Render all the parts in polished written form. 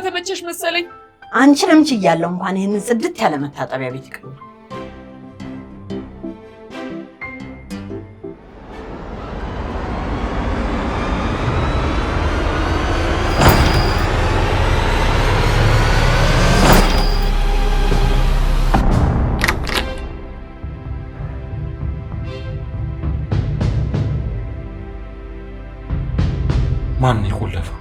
ተመቸሽ መሰለኝ። አንቺንም ችያለሁ እንኳን ይሄንን ጽድት ያለ መታጠቢያ ቤት ይቀር። ማን ይቆለፈው?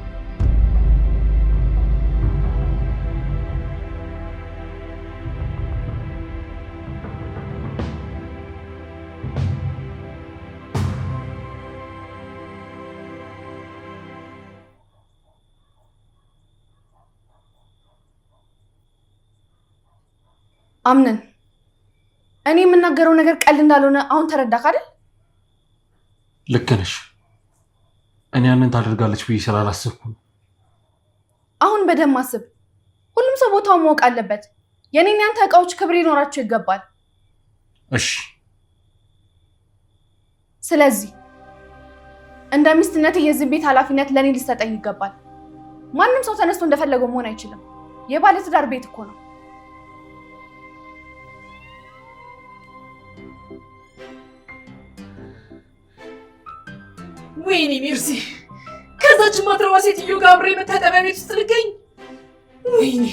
አምነን እኔ የምናገረው ነገር ቀልድ እንዳልሆነ አሁን ተረዳክ አይደል? ልክ ነሽ። እኔ ያንን ታደርጋለች ብዬ ስላላሰብኩ አሁን በደም አስብ። ሁሉም ሰው ቦታውን ማወቅ አለበት። የኔና ያንተ እቃዎች ክብር ሊኖራቸው ይገባል። እሺ። ስለዚህ እንደ ሚስትነት የዚህ ቤት ኃላፊነት ለኔ ሊሰጠኝ ይገባል። ማንም ሰው ተነስቶ እንደፈለገው መሆን አይችልም። የባለ ትዳር ቤት እኮ ነው። ወይኔ ሚርሲ፣ ከዛች ማትረባ ሴትዮ ጋር አብሬ መታጠቢያ ቤት ውስጥ ልገኝ። ወይኔ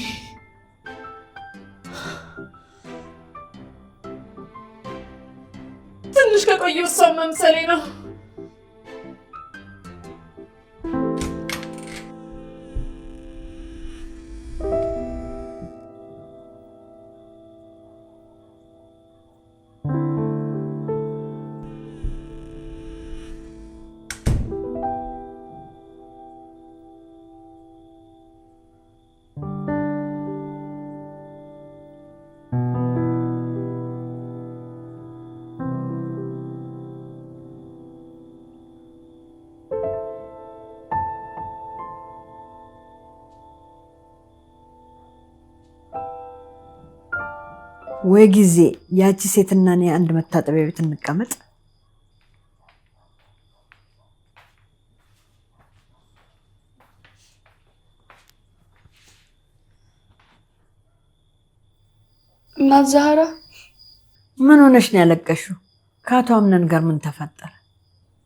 ትንሽ ከቆየሁ እሷን መምሰሌ ነው። ወይ ጊዜ ያቺ ሴትና እኔ አንድ መታጠቢያ ቤት እንቀመጥ። እናት ዛህራ ምን ሆነሽ ነው ያለቀሽው? ከአቶ አምነን ጋር ምን ተፈጠረ?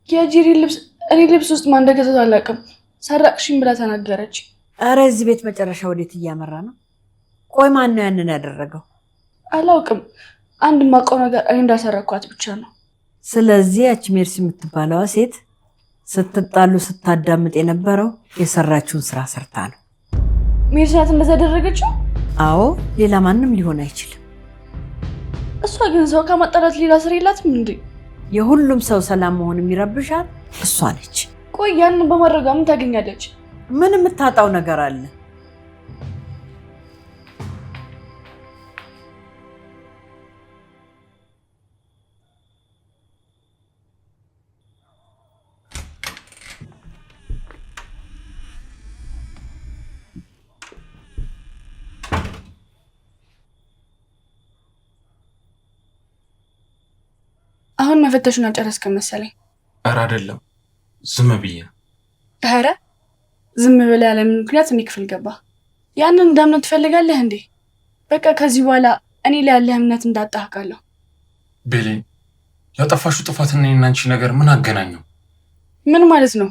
የጂሪ ልብስ እኔ ልብስ ውስጥ ማን እንደገዛት አላውቅም። ሰረቅሽኝ ብላ ተናገረች። አረ እዚህ ቤት መጨረሻ ወዴት እያመራ ነው? ቆይ ማን ነው ያንን ያደረገው? አላውቅም። አንድ ማውቀው ነገር እኔ እንዳሰረኳት ብቻ ነው። ስለዚህ ያቺ ሜርሲ የምትባለዋ ሴት ስትጣሉ ስታዳምጥ የነበረው የሰራችውን ስራ ሰርታ ነው። ሜርሲ ናት እንደዛ ያደረገችው? አዎ፣ ሌላ ማንም ሊሆን አይችልም። እሷ ግን ሰው ከማጣላት ሌላ ስራ የላትም እንዴ? የሁሉም ሰው ሰላም መሆን የሚረብሻት እሷ ነች። ቆይ ያንን በማድረጓ ምን ታገኛለች? ምን የምታጣው ነገር አለ? አሁን መፈተሹን አልጨረስክም መሰለኝ። ኧረ አይደለም፣ ዝም ብዬ። ኧረ ዝም ብለህ ያለ ምክንያት እኔ ክፍል ገባ። ያንን እንዳምነት ትፈልጋለህ እንዴ? በቃ ከዚህ በኋላ እኔ ላይ ያለህ እምነት እንዳጣህ አውቃለሁ። ቤሌን፣ ያጠፋሽው ጥፋትና እኔና አንቺ ነገር ምን አገናኘው? ምን ማለት ነው?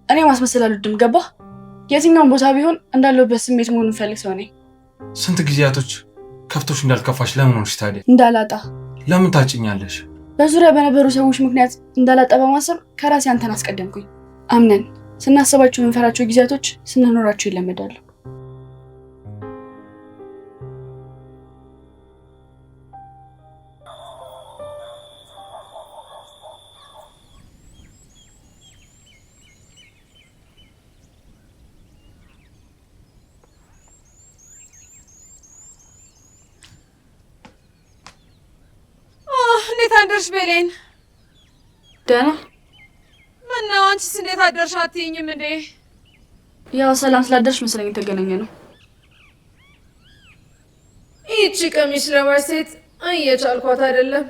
እኔ ማስመሰል አልወድም። ገባህ? የትኛውን ቦታ ቢሆን እንዳለሁበት ስሜት መሆኑን እንፈልግ ሰው ነኝ። ስንት ጊዜያቶች ከፍቶሽ እንዳልከፋሽ ለምን ሆንሽ ታዲያ? እንዳላጣ ለምን ታጭኛለሽ? በዙሪያ በነበሩ ሰዎች ምክንያት እንዳላጣ በማሰብ ከራሴ አንተን አስቀደምኩኝ። አምነን ስናስባቸው የምንፈራቸው ጊዜያቶች ስንኖራቸው ይለመዳሉ። እንዴት አደርሽ ቤሌን? ደህና። ምነው አንቺስ እንዴት አደርሽ አትይኝም እንዴ? ያው ሰላም ስላደርሽ መሰለኝ የተገናኘ ነው። ይህቺ ቀሚስ ለባሽ ሴት እየቻልኳት አይደለም።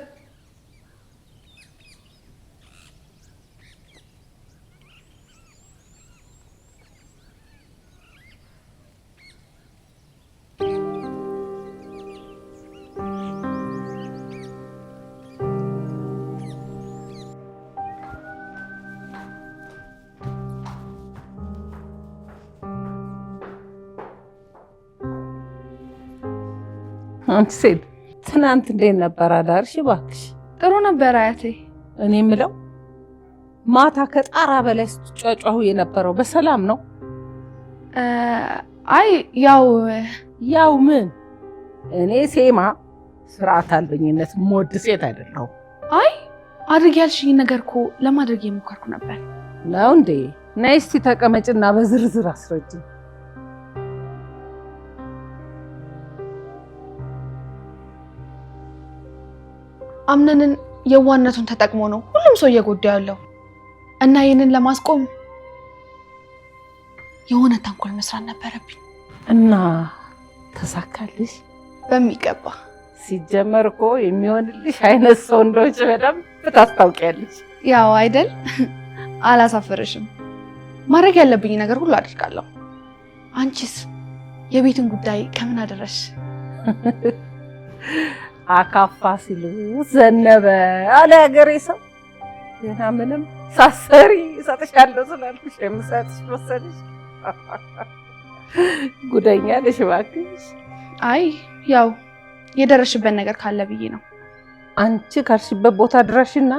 አንቺ ሴት ትናንት እንዴት ነበር አዳርሽ? እባክሽ ጥሩ ነበር አያቴ። እኔ የምለው ማታ ከጣራ በላይ ስትጫጫሁ የነበረው በሰላም ነው? አይ ያው ምን እኔ ሴማ ስርዓት አልበኝነት ሞድ ሴት አይደለሁም። አይ አድርግ ያልሽኝ ነገር እኮ ለማድረግ የሞከርኩ ነበር። ነው እንዴ? ነይ እስቲ ተቀመጭና በዝርዝር አስረጅ። አምነንን የዋነቱን ተጠቅሞ ነው ሁሉም ሰው እየጎዳ ያለው እና ይህንን ለማስቆም የሆነ ተንኮል መስራት ነበረብኝ። እና ተሳካልሽ? በሚገባ። ሲጀመር እኮ የሚሆንልሽ አይነት ሰው እንደሆንሽ በደንብ ታስታውቂያለሽ። ያው አይደል? አላሳፈረሽም። ማድረግ ያለብኝ ነገር ሁሉ አድርጋለሁ። አንቺስ የቤትን ጉዳይ ከምን አደረሽ? አካፋ ሲሉ ዘነበ አለ ሀገሬ ሰው። ገና ምንም ሳሰሪ እሰጥሻለሁ ስላልኩሽ የምሰጥሽ መሰለሽ? ጉደኛ ነሽ እባክሽ። አይ ያው የደረሽበት ነገር ካለ ብዬ ነው። አንቺ ካልሽበት ቦታ ድረሽና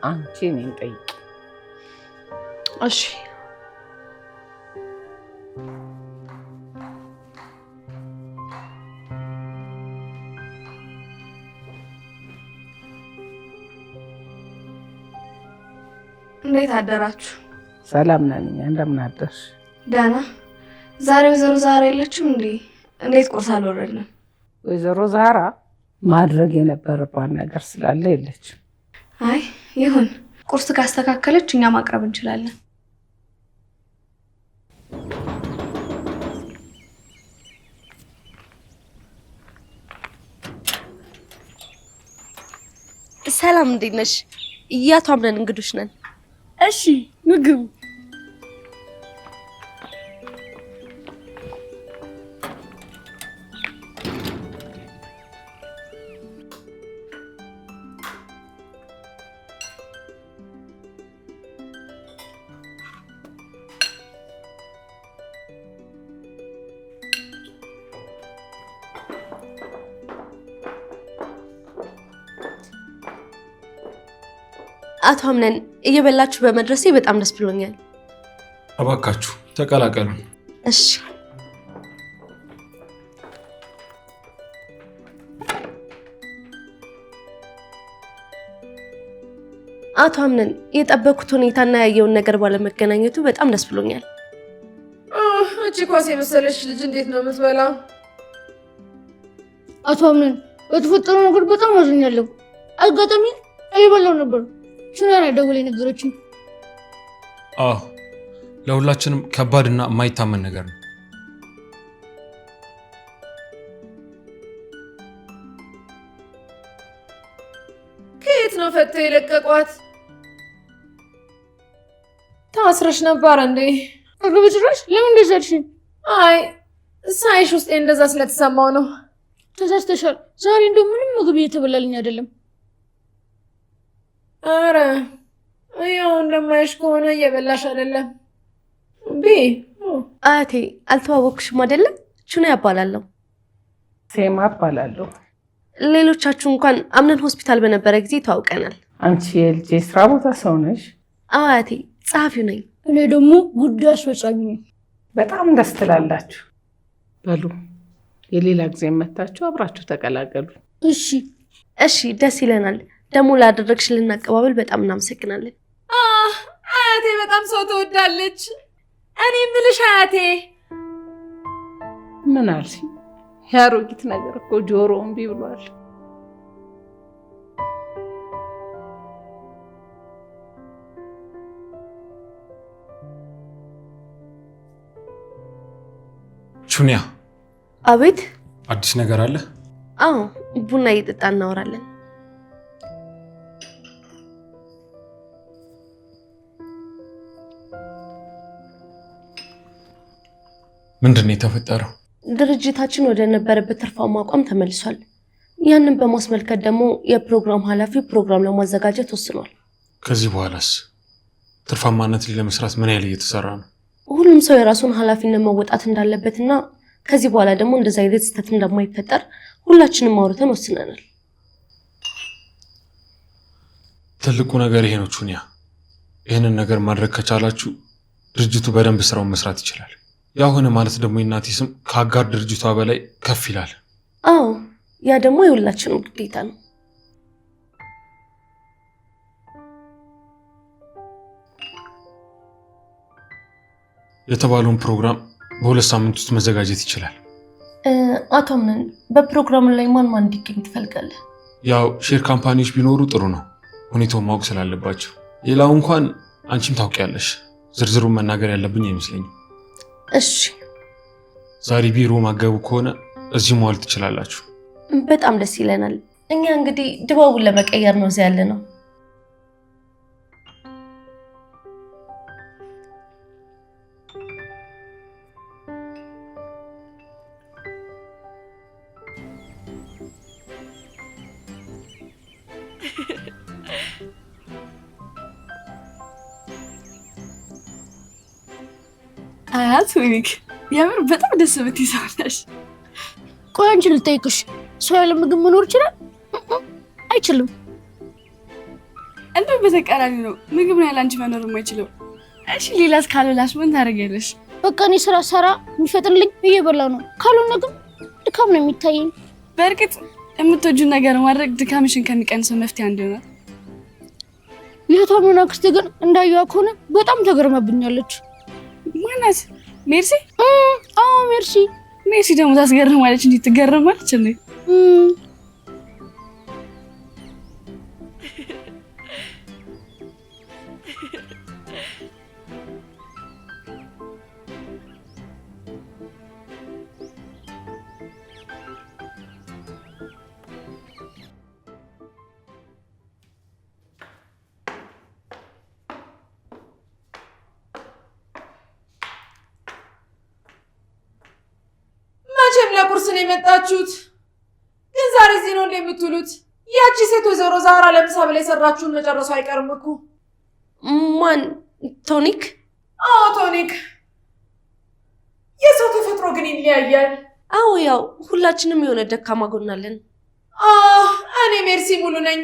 አንቺ እኔን ጠይቂ። እሺ እንዴት አደራችሁ? ሰላም ነን እኛ። እንደምን አደርሽ? ደህና። ዛሬ ወይዘሮ ዛራ የለችም እንዴ? እንዴት ቁርስ አልወረድንም? ወይዘሮ ዛራ ማድረግ የነበረባት ነገር ስላለ የለችም። አይ ይሁን፣ ቁርስ ካስተካከለች እኛ ማቅረብ እንችላለን። ሰላም እንዴት ነሽ? ያቷ አምነን እንግዶች ነን። እሺ ምግቡ አቶ አምነን እየበላችሁ በመድረሴ በጣም ደስ ብሎኛል። እባካችሁ ተቀላቀሉ። እሺ አቶ አምነን የጠበኩት ሁኔታና ያየውን ነገር ባለመገናኘቱ በጣም ደስ ብሎኛል። እቺ ኳስ የመሰለች ልጅ እንዴት ነው የምትበላው? አቶ አምነን በተፈጠረው ነገር በጣም አዝኛለሁ። አጋጣሚ እየበላሁ ነበር። ሱናና ደውላ ነገረችኝ። ለሁላችንም ከባድና የማይታመን ነገር ነው። ከየት ነው ፈተው የለቀቋት? ታስረሽ ነበር እንዴ? በጭራሽ። ለምን እንደዛ አልሽኝ? አይ ሳይሽ ውስጤ እንደዛ ስለተሰማው ነው። ተሳስተሻል። ዛሬ እንደው ምንም ምግብ እየተበላልኝ አይደለም። አረ ያው እንደማይሽ ከሆነ እየበላሽ አይደለም። አያቴ አልተዋወቅሽም አይደለ? ቹና ያባላለሁ። ሴማ እባላለሁ። ሌሎቻችሁ እንኳን አምነን ሆስፒታል በነበረ ጊዜ ተዋውቀናል። አንቺ የልጄ ስራ ቦታ ሰው ነሽ? አያቴ ጸሐፊው ነኝ። እኔ ደግሞ ጉዳይ አስፈጻሚ ነኝ። በጣም ደስ ትላላችሁ። በሉ የሌላ ጊዜ መታችሁ አብራችሁ ተቀላቀሉ። እሺ ደስ ይለናል። ደግሞ ላደረግሽልን አቀባበል በጣም እናመሰግናለን። አያቴ በጣም ሰው ትወዳለች። እኔ የምልሽ አያቴ ምን አልሽ? ያሮጊት ነገር እኮ ጆሮ እምቢ ብሏል። ቹኒያ። አቤት። አዲስ ነገር አለ? አዎ ቡና እየጠጣ እናወራለን። ምንድን ነው የተፈጠረው? ድርጅታችን ወደ ነበረበት ትርፋማ አቋም ተመልሷል። ያንን በማስመልከት ደግሞ የፕሮግራም ኃላፊው ፕሮግራም ለማዘጋጀት ወስኗል። ከዚህ በኋላስ ትርፋማነት ለመስራት ምን ያህል እየተሰራ ነው? ሁሉም ሰው የራሱን ኃላፊነት መወጣት እንዳለበትና ከዚህ በኋላ ደግሞ እንደዛ አይነት ስህተት እንደማይፈጠር ሁላችንም አውርተን ወስነናል። ትልቁ ነገር ይሄ ነው ቹኒያ። ይህንን ነገር ማድረግ ከቻላችሁ ድርጅቱ በደንብ ስራውን መስራት ይችላል። ያው ሆነ ማለት ደግሞ የእናቴ ስም ከአጋር ድርጅቷ በላይ ከፍ ይላል። አዎ ያ ደግሞ የሁላችንም ግዴታ ነው። የተባለውን ፕሮግራም በ2 ሳምንት ውስጥ መዘጋጀት ይችላል። አቶ አምነን በፕሮግራሙ ላይ ማን እንዲገኝ ትፈልጋለህ? ያው ሼር ካምፓኒዎች ቢኖሩ ጥሩ ነው፣ ሁኔታውን ማወቅ ስላለባቸው። ሌላው እንኳን አንቺም ታውቂያለሽ፣ ዝርዝሩን መናገር ያለብኝ አይመስለኝም። እሺ ዛሬ ቢሮ ማገቡ ከሆነ እዚህ መዋል ትችላላችሁ። በጣም ደስ ይለናል። እኛ እንግዲህ ድባቡን ለመቀየር ነው እዚህ ያለ ነው። ቱኒክ የምር በጣም ደስ የምትይ ሰው ነሽ። ቆይ አንቺ ልጠይቅሽ፣ ሰው ያለ ምግብ መኖር ይችላል? አይችልም። እንደው በተቃራኒ ነው፣ ምግብ ነው ያለ አንቺ መኖር የማይችለው። እሺ ሌላስ ካልበላሽ ምን ታደርጊያለሽ? በቃ እኔ ስራ ሰራ የሚፈጥርልኝ እየበላው ነው። ካልሆነ ግን ድካም ነው የሚታየኝ። በእርግጥ የምትወጂውን ነገር ማድረግ ድካምሽን ከሚቀንሰው መፍትሄ አንዱ ነው። የታመና አክስቴ ግን እንዳየዋ ከሆነ በጣም ተገርማብኛለች። ማናት? ሜርሲ? አዎ ሜርሲ። ሜርሲ ደግሞ ታስገርማለች እንጂ ትገርማለች እንዴ? መቼም ለቁርስ ነው የመጣችሁት፣ ግን ዛሬ እዚህ ነው እንደምትውሉት። ያቺ ሴት ወይዘሮ ዛህራ ለምሳ ብላ የሰራችሁን መጨረሱ አይቀርም እኮ። ማን? ቶኒክ? አዎ ቶኒክ። የሰው ተፈጥሮ ግን ይለያያል። አዎ ያው ሁላችንም የሆነ ደካማ ጎን አለን። እኔ ሜርሲ ሙሉ ነኝ፣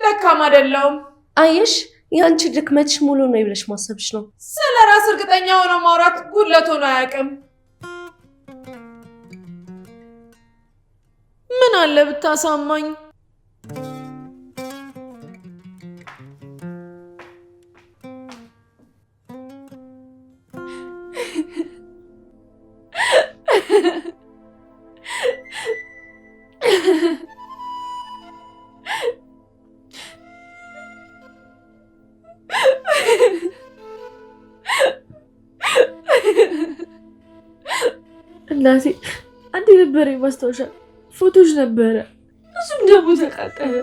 ደካማ አይደለሁም። አየሽ፣ የአንቺ ድክመትሽ ሙሉ ነው ብለሽ ማሰብሽ ነው። ስለ ራስ እርግጠኛ ሆኖ ማውራት ጉድለት ሆኖ አያውቅም። ምን አለ ብታሳማኝ። እናቴ አንድ ነበረ ማስታወሻ ፎቶች ነበረ፣ እሱም ደግሞ ተቃጠለ።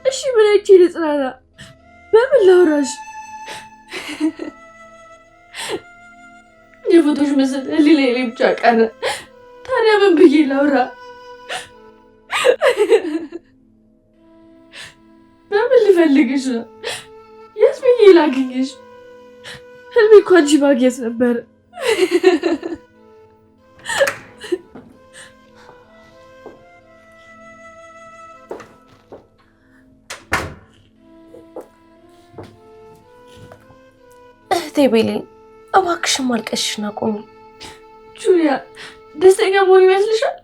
እሺ ብለች ልጽናና፣ በምን ላውራሽ? የፎቶች ምስል ሌላ ብቻ ቀረ። ታዲያ ምን ብዬ ላውራ? በምን ልፈልግሽ ነው? የት ብዬ ላግኝሽ? ህልሜ እኮ አንቺ ማግኘት ነበረ። ቤሌን እባክሽን ማልቀስሽን አቁሚ። ጁሊያ ደስተኛ መሆን ይመስልሻል?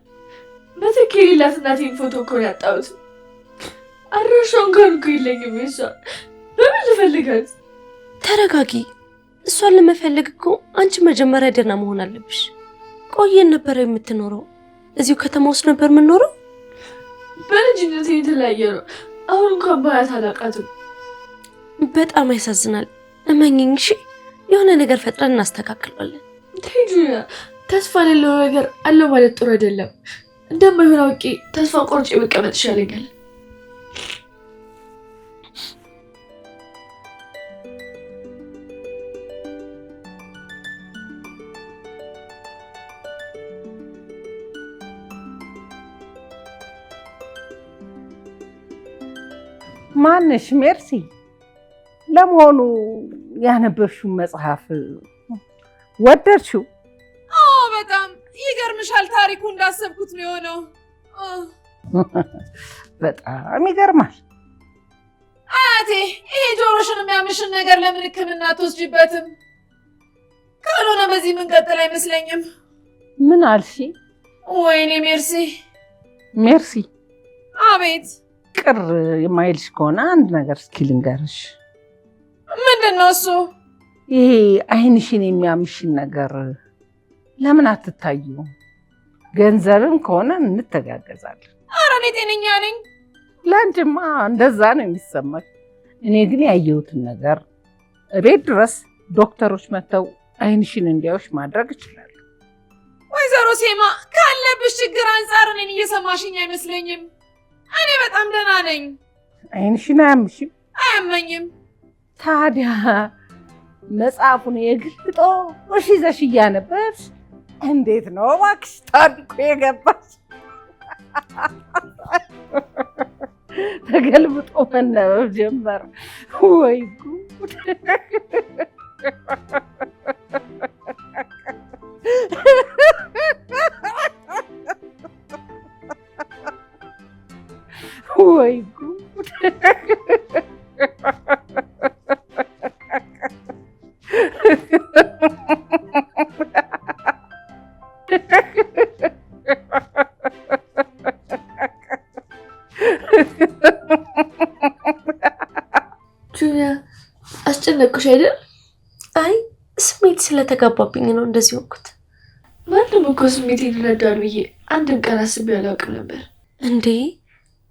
በትክክል የሌላት እናቴን ፎቶ እኮ ነው ያጣሁት። አድራሻውን እንኳን እኮ የለኝም። የእሷ በምን ልፈልጋት? ተረጋጊ። እሷን ለመፈለግ እኮ አንቺ መጀመሪያ ደህና መሆን አለብሽ። ቆየን ነበረ የምትኖረው? እዚሁ ከተማ ውስጥ ነበር የምንኖረው? በልጅነት የተለያየ ነው። አሁን እንኳን ባያት አላውቃትም። በጣም ያሳዝናል። እመኝኝ እሺ፣ የሆነ ነገር ፈጥረን እናስተካክለዋለን። ጁሊያ፣ ተስፋ የሌለው ነገር አለ ማለት ጥሩ አይደለም። እንደማይሆን አውቄ ተስፋ ቆርጬ መቀመጥ ይሻለኛል። ማንሽ ሜርሲ? ለመሆኑ ያነበብሽው መጽሐፍ ወደድሽው? በጣም ይገርምሻል። ታሪኩ እንዳሰብኩት ነው የሆነው። በጣም ይገርማል። አያቴ ይሄ ጆሮሽን የሚያምሽን ነገር ለምን ሕክምና አትወስጂበትም? ካልሆነ በዚህ የምንቀጥል አይመስለኝም። ምን አልሽ? ወይኔ ሜርሲ። ሜርሲ? አቤት። ቅር የማይልሽ ከሆነ አንድ ነገር እስኪ ልንገርሽ። ምንድን ነው እሱ? ይሄ አይንሽን የሚያምሽን ነገር ለምን አትታዩ? ገንዘብም ከሆነ እንተጋገዛለን። ኧረ እኔ ጤነኛ ነኝ። ለአንቺማ እንደዛ ነው የሚሰማሽ። እኔ ግን ያየሁትን ነገር እቤት ድረስ ዶክተሮች መጥተው አይንሽን እንዲያዩሽ ማድረግ ይችላሉ። ወይዘሮ ሴማ ካለብሽ ችግር አንጻር እኔን እየሰማሽኝ አይመስለኝም። እኔ በጣም ደህና ነኝ። አይንሽን አያምሽም? አያመኝም። ታዲያ መጽሐፉን የግልጦ ይዘሽ እያነበብሽ እንዴት ነው እባክሽ ታድቆ የገባሽ? ተገልብጦ መነበብ ጀመረ። ወይ ጉድ! ወይ ጉድ! ጁሊያ አስጨነቅኩሽ አይደል? አይ ስሜት ስለተጋባብኝ ነው እንደዚህ ሆንኩት። ማንም እኮ ስሜት ይረዳል ብዬ አንድም ቀን አስቤ አላውቅም ነበር። እንዴ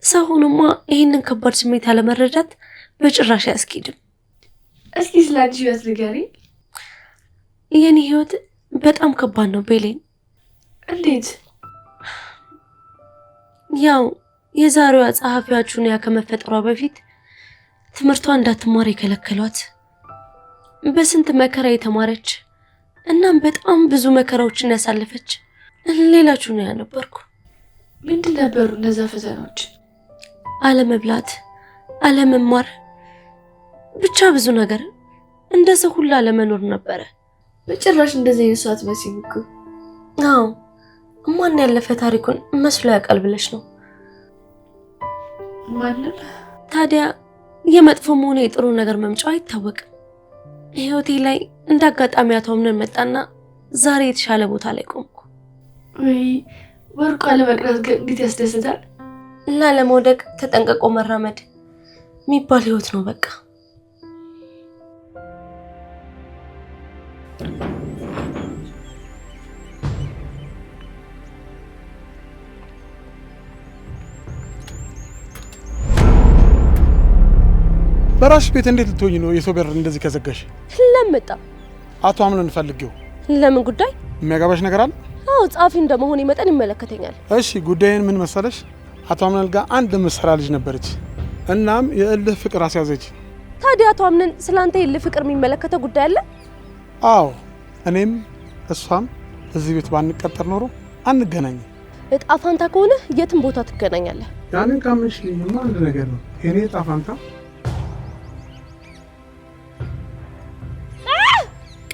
ሰው ሆኖማ ይህንን ከባድ ስሜት አለመረዳት በጭራሽ አያስኬድም። እስኪ ስለ አንቺ ህይወት ንገሪኝ። የኔ ህይወት በጣም ከባድ ነው ቤሌን። እንዴት? ያው የዛሬዋ ጸሐፊዋ ጁኒያ ከመፈጠሯ በፊት ትምህርቷ እንዳትማር የከለከሏት፣ በስንት መከራ የተማረች እናም በጣም ብዙ መከራዎችን ያሳለፈች ሌላ ጁኒያ ነበርኩ። ምንድን ነበሩ እነዛ ፈተናዎች? አለመብላት፣ አለመማር፣ ብቻ ብዙ ነገር፣ እንደ ሰው ሁሉ አለመኖር ነበረ። በጭራሽ እንደዚህ አይነት ሰው አትመስይም እኮ። አዎ ማን ያለፈ ታሪኩን መስሎ ያውቃል ብለሽ ነው? ማንም። ታዲያ የመጥፎ መሆኑ የጥሩ ነገር መምጫው አይታወቅም። ህይወቴ ላይ እንደ አጋጣሚ አቶ አምነን መጣና ዛሬ የተሻለ ቦታ ላይ ቆምኩ። ወይ ወርቁ አለመቅረት ግን እንዴት ያስደስታል። ላለመውደቅ ተጠንቅቆ መራመድ የሚባል ህይወት ነው በቃ። በራስሽ ቤት እንዴት ልትሆኚ ነው የሰው በር እንደዚህ ከዘጋሽ? ለምጣ አቶ አምነን ፈልጌው። ለምን ጉዳይ? የሚያገባሽ ነገር አለ? አዎ ጻፊ እንደመሆኔ መጠን ይመለከተኛል። እሺ ጉዳይን ምን መሰለሽ? አቶ አምነን ጋር አንድ ምሰራ ልጅ ነበረች። እናም የእልህ ፍቅር አስያዘች። ታዲያ አቶ አምነን ስላንተ የእልህ ፍቅር የሚመለከተው ጉዳይ አለ? አዎ እኔም እሷም እዚህ ቤት ባንቀጠር ኖሮ አንገናኝም። እጣ ፋንታ ከሆነ የትም ቦታ ትገናኛለህ። ያንን ካመንሽልኝማ አንድ ነገር ነው። የኔ እጣ ፋንታ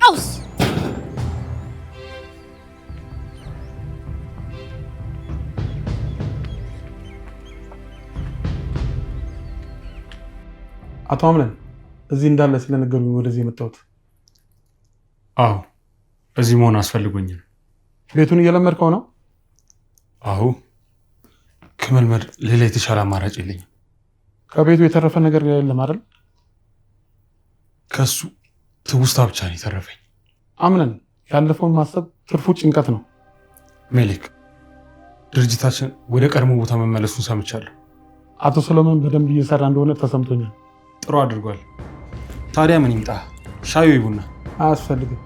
ቀውስ። አቶ አምነን እዚህ እንዳለ ስለነገሩኝ ወደዚህ የመጣሁት። አዎ እዚህ መሆን አስፈልጎኝ ነው። ቤቱን እየለመድከው ነው? አዎ ከመልመድ ሌላ የተሻለ አማራጭ የለኝም። ከቤቱ የተረፈ ነገር የለም አይደል? ከሱ ትውስታ ብቻ ነው የተረፈኝ። አምነን ያለፈውን ማሰብ ትርፉ ጭንቀት ነው። ሜሌክ ድርጅታችን ወደ ቀድሞ ቦታ መመለሱን ሰምቻለሁ። አቶ ሰሎሞን በደንብ እየሰራ እንደሆነ ተሰምቶኛል። ጥሩ አድርጓል። ታዲያ ምን ይምጣ? ሻይ ወይ ቡና? አያስፈልግም።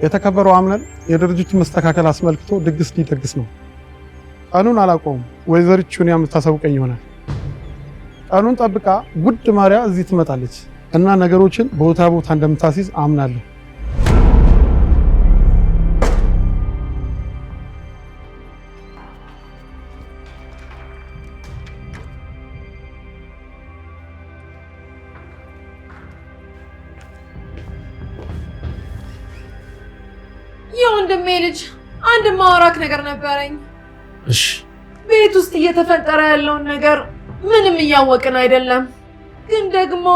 የተከበረው አምነን የድርጅቱ መስተካከል አስመልክቶ ድግስ ሊደግስ ነው። ቀኑን አላውቀውም። ወይዘሪት ቹኒያ የምታሳውቀኝ ይሆናል። ቀኑን ጠብቃ ጉድ ማርያ እዚህ ትመጣለች እና ነገሮችን ቦታ ቦታ እንደምታስይዝ አምናለሁ። ወንድሜ ልጅ አንድ ማወራክ ነገር ነበረኝ። እሺ። ቤት ውስጥ እየተፈጠረ ያለውን ነገር ምንም እያወቅን አይደለም፣ ግን ደግሞ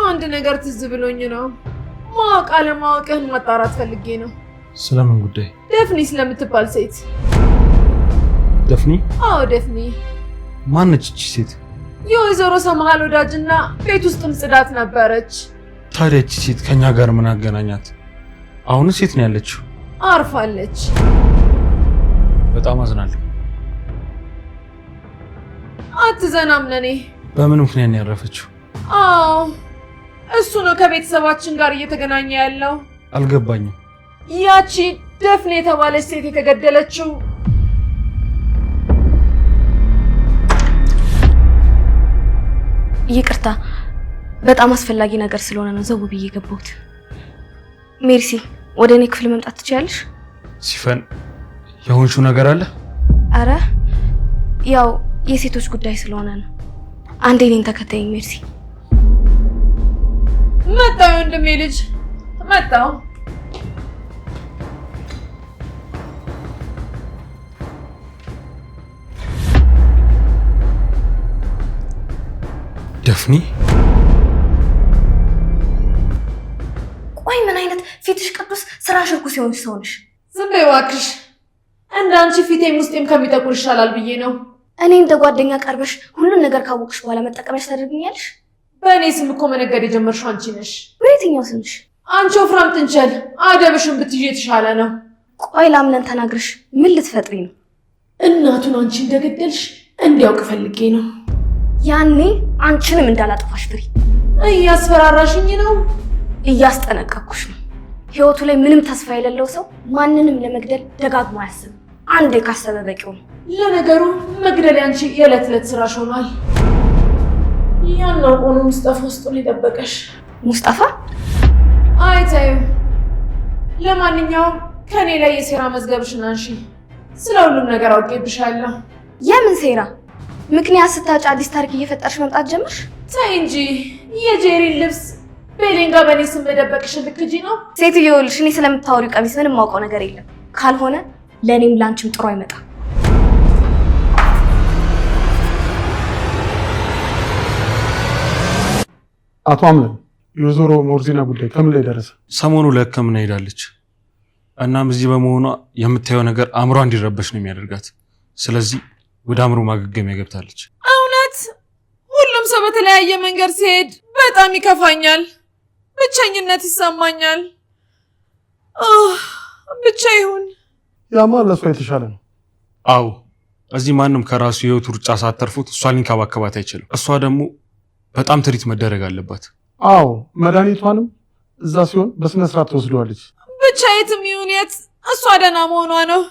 አንድ ነገር ትዝ ብሎኝ ነው። ማወቅ አለማወቅህን ማጣራት ፈልጌ ነው። ስለምን ጉዳይ? ደፍኒ ስለምትባል ሴት። ደፍኒ? አዎ ደፍኒ። ማነች እቺ ሴት? የወይዘሮ ሰምሃል ወዳጅና ቤት ውስጥም ጽዳት ነበረች። ታዲያ እቺ ሴት ከኛ ጋር ምን አገናኛት? አሁንስ የት ነው ያለችው? አርፋለች። በጣም አዝናለሁ። አትዘናም ነኔ። በምን ምክንያት ነው ያረፈችው? አዎ እሱ ነው ከቤተሰባችን ጋር እየተገናኘ ያለው። አልገባኝም። ያቺ ደፍኔ የተባለች ሴት የተገደለችው ይቅርታ፣ በጣም አስፈላጊ ነገር ስለሆነ ነው ዘው ብዬ የገባሁት። ሜርሲ፣ ወደ እኔ ክፍል መምጣት ትችያለሽ? ሲፈን፣ የሆንሽው ነገር አለ? አረ ያው የሴቶች ጉዳይ ስለሆነ ነው። አንዴ እኔን ተከተይኝ ሜርሲ። መጣሁ ወንድሜ ልጅ መጣሁ። ደፍኒ? ቆይ ምን አይነት ፊትሽ ቅዱስ ስራሽ እርኩስ የሆንሽ ሰው ነሽ? ዝም በይ እባክሽ። እንዳንቺ ፊቴም ውስጤም ከሚጠቁር ይሻላል ብዬ ነው። እኔ እንደ ጓደኛ ቀርበሽ ሁሉን ነገር ካወቅሽ በኋላ መጠቀመሽ ታደርግኛለሽ? በእኔ ስም እኮ መነገድ የጀመርሽው አንቺ ነሽ። በየትኛው ስምሽ? አንቺ ወፍራም ጥንቸል፣ አደብሽን ብትይዥ የተሻለ ነው። ቆይ ላምነን ተናግረሽ ምን ልትፈጥሪ ነው? እናቱን አንቺ እንደገደልሽ እንዲያውቅ ፈልጌ ነው። ያኔ አንቺንም እንዳላጠፋሽ ፍሪ። እያስፈራራሽኝ ነው? እያስጠነቀቅኩሽ ነው። ህይወቱ ላይ ምንም ተስፋ የሌለው ሰው ማንንም ለመግደል ደጋግሞ አያስብም። አንዴ ካሰበ በቂው ነው። ለነገሩ መግደል ያንቺ የዕለት ዕለት ስራሽ ሆኗል። ያናውቆ ነው ሙስጠፋ ውስጡን የጠበቀሽ። ሙስጠፋ? አይታዩ። ለማንኛውም ከኔ ላይ የሴራ መዝገብሽን አንሺ። ስለ ሁሉም ነገር አውቄብሻለሁ። የምን ሴራ? ምክንያት ስታጭ አዲስ ታሪክ እየፈጠርሽ መምጣት ጀመርሽ? ተይ እንጂ የጄሪን ልብስ ቤሌን ጋር በእኔ ስም መደበቅሽን ልክጂ ነው? ሴትዮ ይኸውልሽ፣ እኔ ስለምታወሪው ቀሚስ ምንም ማውቀው ነገር የለም። ካልሆነ ለእኔም ላንቺም ጥሩ አይመጣም። አቶ አምነን፣ የወይዘሮ ሞርዚና ጉዳይ ከምን ላይ ደረሰ? ሰሞኑ ለሕክምና ሄዳለች። እናም እዚህ በመሆኗ የምታየው ነገር አእምሯ እንዲረበሽ ነው የሚያደርጋት። ስለዚህ ወደ አእምሮ ማገገሚያ ገብታለች። እውነት ሁሉም ሰው በተለያየ መንገድ ሲሄድ በጣም ይከፋኛል፣ ብቸኝነት ይሰማኛል። ብቻ ይሁን። ያማ ለእሷ የተሻለ ነው። አዎ፣ እዚህ ማንም ከራሱ የህይወቱ ሩጫ ሳትተርፉት እሷን ሊንከባከባት አይችልም። እሷ ደግሞ በጣም ትሪት መደረግ አለባት። አዎ፣ መድኃኒቷንም እዛ ሲሆን በስነ ስርዓት ትወስደዋለች። ብቻ የትም ይሁን የት እሷ ደህና መሆኗ ነው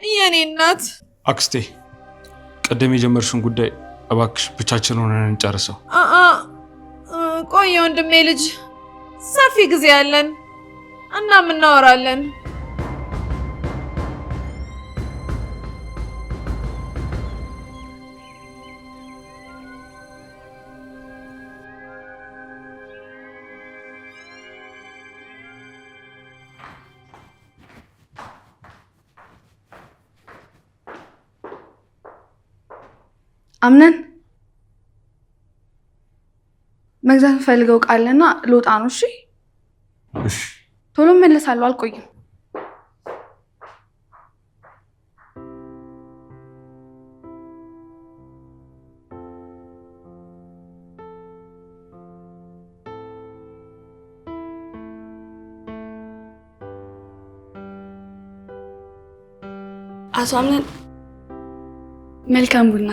የኔ እናት። አክስቴ፣ ቀደም የጀመርሽን ጉዳይ እባክሽ ብቻችን ሆነን እንጨርሰው። ቆየ ወንድሜ ልጅ፣ ሰፊ ጊዜ ያለን እና እናወራለን። አምነን መግዛት ፈልገው ቃልና ልወጣ ነው። እሺ እሺ፣ ቶሎ መለሳለሁ፣ አልቆይም። አቶ አምነን፣ መልካም ቡና።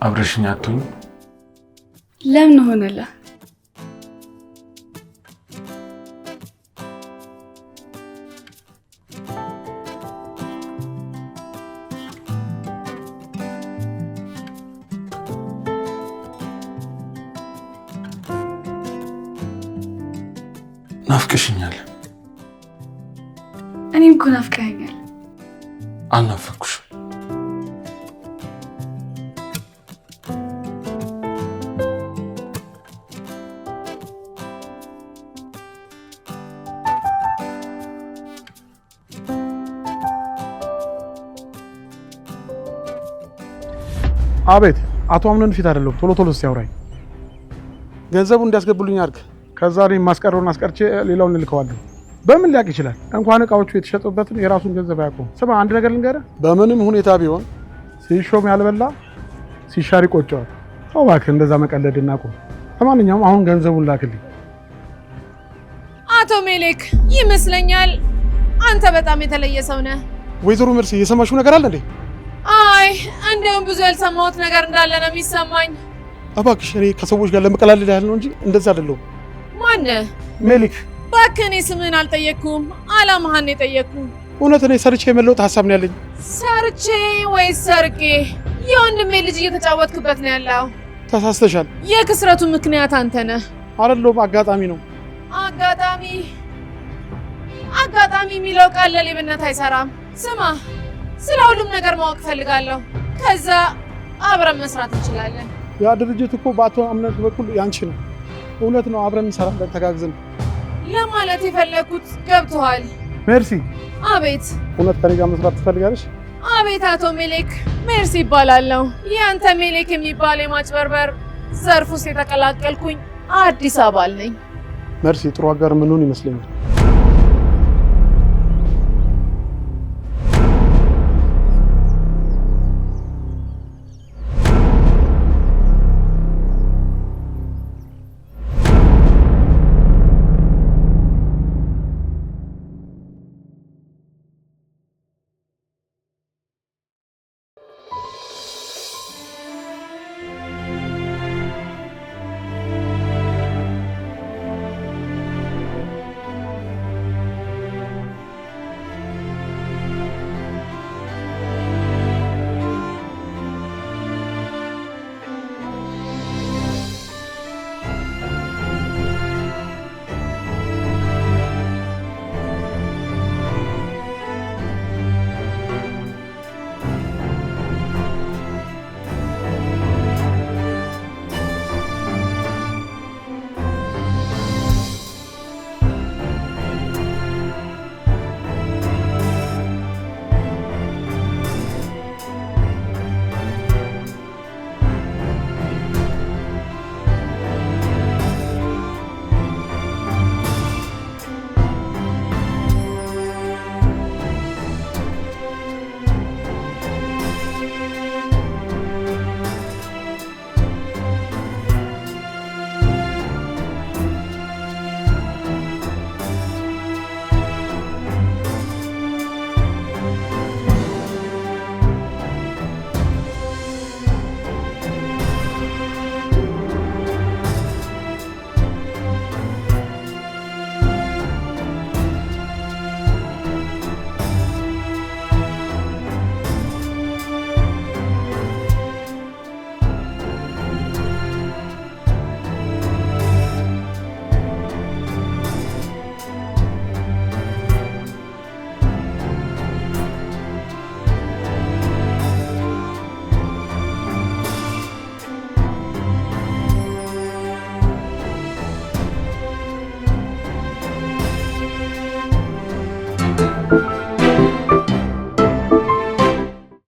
አብረሽኝ አትሁኝ? ለምን ሆነላ? ናፍቀሽኛል። እኔም እኮ ናፍቀኸኛል። አልናፈኩሽም። አቤት አቶ አምነን ፊት አይደለም ቶሎ ቶሎ ሲያወራኝ ገንዘቡ እንዲያስገቡልኝ አድርግ ከዛ ላይ ማስቀረውን አስቀርቼ ሌላውን ልልከዋለሁ በምን ሊያቅ ይችላል እንኳን እቃዎቹ የተሸጡበትን የራሱን ገንዘብ አያውቁም ስማ አንድ ነገር ልንገርህ በምንም ሁኔታ ቢሆን ሲሾም ያልበላ ሲሻር ይቆጨዋል እባክህ እንደዛ መቀለድ እናቁም ለማንኛውም አሁን ገንዘቡን ላክልኝ አቶ ሜሌክ ይመስለኛል አንተ በጣም የተለየ ሰው ነህ ወይዘሮ መርሲ የሰማሽው ነገር አለ እንዴ አይ እንደውም ብዙ ያልሰማሁት ነገር እንዳለ ነው የሚሰማኝ እባክሽ እኔ ከሰዎች ጋር ለመቀላለድ ያህል ነው እንጂ እንደዛ አይደለሁም ማነህ ሜሊክ እባክህ እኔ ስምህን አልጠየቅኩም አላማህን የጠየቅኩ እውነት እኔ ሰርቼ የመለወጥ ሀሳብ ነው ያለኝ ሰርቼ ወይስ ሰርቄ የወንድሜ ልጅ እየተጫወትክበት ነው ያለው ተሳስተሻል የክስረቱ ምክንያት አንተ ነህ አይደለም አጋጣሚ ነው አጋጣሚ የሚለው ቃል ለሌብነት አይሰራም ስማ ስለ ሁሉም ነገር ማወቅ ፈልጋለሁ ከዛ አብረን መስራት እንችላለን ያ ድርጅት እኮ በአቶ አምነት በኩል ያንቺ ነው እውነት ነው አብረን እንሰራለን ተጋግዘን ለማለት የፈለኩት ገብቶሃል ሜርሲ አቤት እውነት ከኔ ጋር መስራት ትፈልጋለሽ አቤት አቶ ሜሌክ ሜርሲ ይባላለሁ ያንተ ሜሌክ የሚባል የማጭበርበር ዘርፍ ውስጥ የተቀላቀልኩኝ አዲስ አበባ ነኝ ሜርሲ ጥሩ አጋር ምንሆን ይመስለኛል